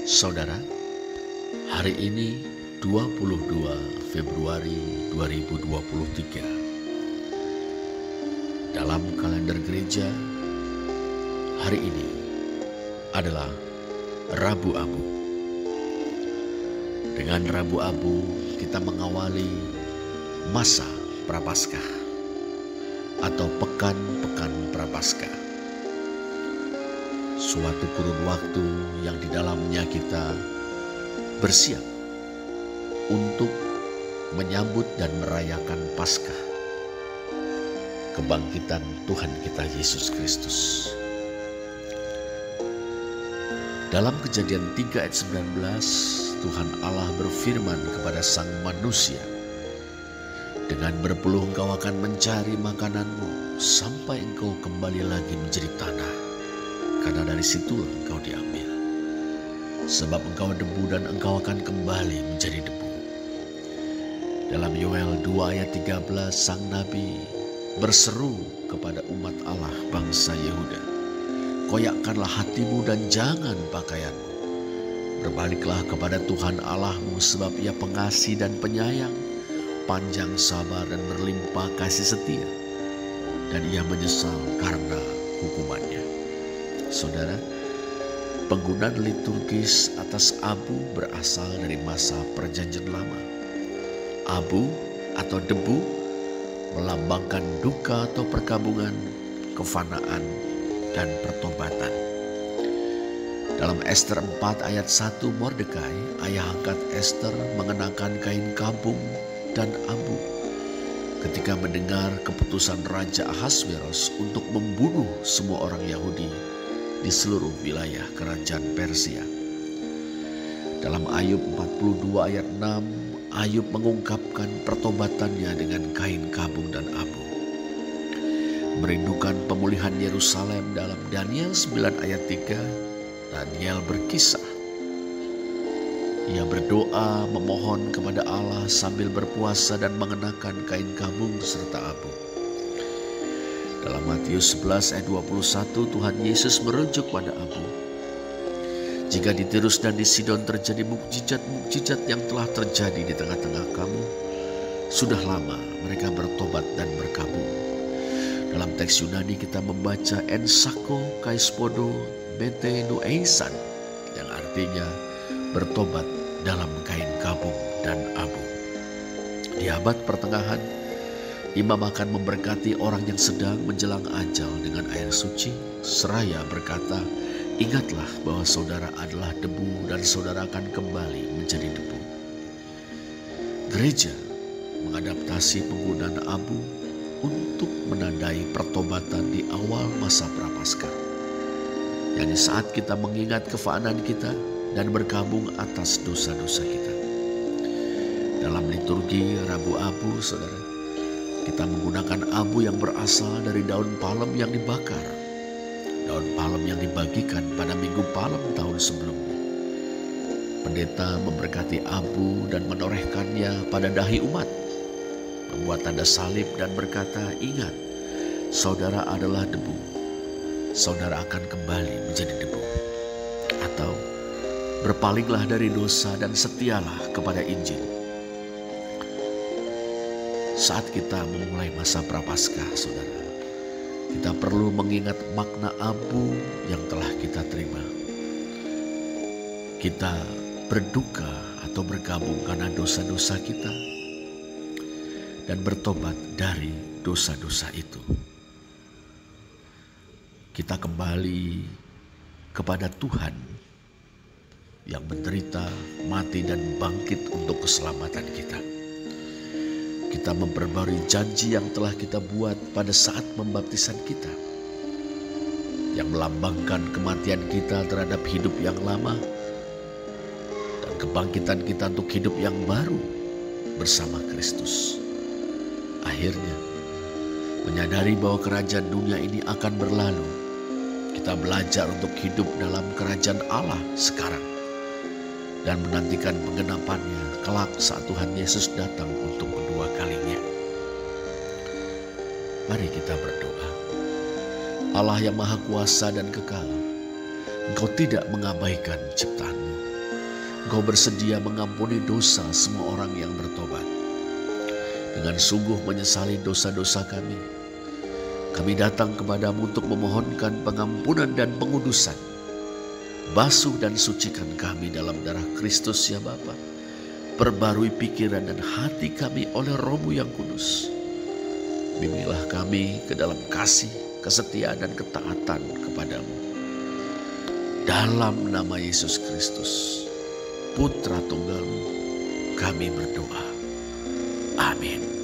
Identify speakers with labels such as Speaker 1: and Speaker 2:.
Speaker 1: Saudara, hari ini 22 Februari 2023. Dalam kalender gereja, hari ini adalah Rabu Abu. Dengan Rabu Abu, kita mengawali masa Prapaskah atau pekan-pekan Prapaskah. Suatu kurun waktu yang di dalamnya kita bersiap untuk menyambut dan merayakan Paskah, kebangkitan Tuhan kita Yesus Kristus. Dalam Kejadian 3 ayat 19, Tuhan Allah berfirman kepada sang manusia, "Dengan berpeluh engkau akan mencari makananmu sampai engkau kembali lagi menjadi tanah, karena dari situlah engkau diambil. Sebab engkau debu dan engkau akan kembali menjadi debu." Dalam Yoel 2 ayat 13, sang nabi berseru kepada umat Allah bangsa Yehuda, "Koyakkanlah hatimu dan jangan pakaianmu. Berbaliklah kepada Tuhan Allahmu, sebab Ia pengasih dan penyayang, panjang sabar dan berlimpah kasih setia, dan Ia menyesal karena hukumannya." Saudara, penggunaan liturgis atas abu berasal dari masa Perjanjian Lama. Abu atau debu melambangkan duka atau perkabungan, kefanaan, dan pertobatan. Dalam Ester 4 ayat 1, Mordekai, ayah angkat Ester, mengenakan kain kabung dan abu ketika mendengar keputusan Raja Ahasveros untuk membunuh semua orang Yahudi di seluruh wilayah kerajaan Persia. Dalam Ayub 42 ayat 6, Ayub mengungkapkan pertobatannya dengan kain kabung dan abu. Merindukan pemulihan Yerusalem dalam Daniel 9 ayat 3, Daniel berkisah. Ia berdoa memohon kepada Allah sambil berpuasa dan mengenakan kain kabung serta abu. Dalam Matius 11 ayat 21, Tuhan Yesus merujuk pada abu. "Jika di Tirus dan di Sidon terjadi mukjizat-mukjizat yang telah terjadi di tengah-tengah kamu, sudah lama mereka bertobat dan berkabung." Dalam teks Yunani kita membaca ensako kaispodo bete noeisan, yang artinya bertobat dalam kain kabung dan abu. Di abad pertengahan, imam akan memberkati orang yang sedang menjelang ajal dengan air suci, seraya berkata, "Ingatlah bahwa saudara adalah debu dan saudara akan kembali menjadi debu." Gereja mengadaptasi penggunaan abu untuk menandai pertobatan di awal masa Prapaskah, yakni saat kita mengingat kefaanan kita dan berkabung atas dosa-dosa kita. Dalam liturgi Rabu Abu, saudara, kita menggunakan abu yang berasal dari daun palem yang dibakar, daun palem yang dibagikan pada Minggu Palem tahun sebelumnya. Pendeta memberkati abu dan menorehkannya pada dahi umat, membuat tanda salib dan berkata, "Ingat, saudara adalah debu, saudara akan kembali menjadi debu." Atau, "Berpalinglah dari dosa dan setialah kepada Injil." Saat kita memulai masa Prapaskah, saudara, kita perlu mengingat makna abu yang telah kita terima. Kita berduka atau berkabung karena dosa-dosa kita dan bertobat dari dosa-dosa itu. Kita kembali kepada Tuhan yang menderita, mati, dan bangkit untuk keselamatan kita. Kita memperbarui janji yang telah kita buat pada saat pembaptisan kita, yang melambangkan kematian kita terhadap hidup yang lama dan kebangkitan kita untuk hidup yang baru bersama Kristus. Akhirnya, menyadari bahwa kerajaan dunia ini akan berlalu, kita belajar untuk hidup dalam kerajaan Allah sekarang dan menantikan penggenapannya kelak saat Tuhan Yesus datang untuk kedua kalinya. Mari kita berdoa. Allah yang maha kuasa dan kekal, Engkau tidak mengabaikan ciptaanmu. Engkau bersedia mengampuni dosa semua orang yang bertobat. Dengan sungguh menyesali dosa-dosa kami, kami datang kepadamu untuk memohonkan pengampunan dan pengudusan. Basuh dan sucikan kami dalam darah Kristus ya Bapa. Perbarui pikiran dan hati kami oleh Roh-Mu yang kudus. Bimbinglah kami ke dalam kasih, kesetiaan dan ketaatan kepadamu. Dalam nama Yesus Kristus, Putra Tunggal-Mu, kami berdoa. Amin.